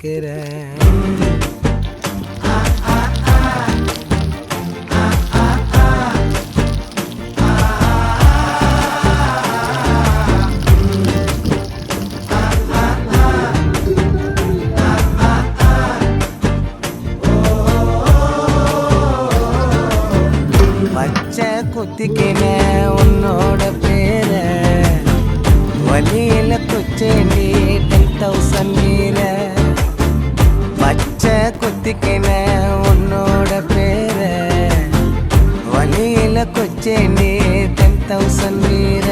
கேட்கிறேன். பச்சை குத்திக்கின உன்னோட பேர வழியில குச்சேண்டி 10,000 மீற. பச்சை குத்திக்கின உன்னோட பேர வழியில குச்சேண்டி 10,000 மீற.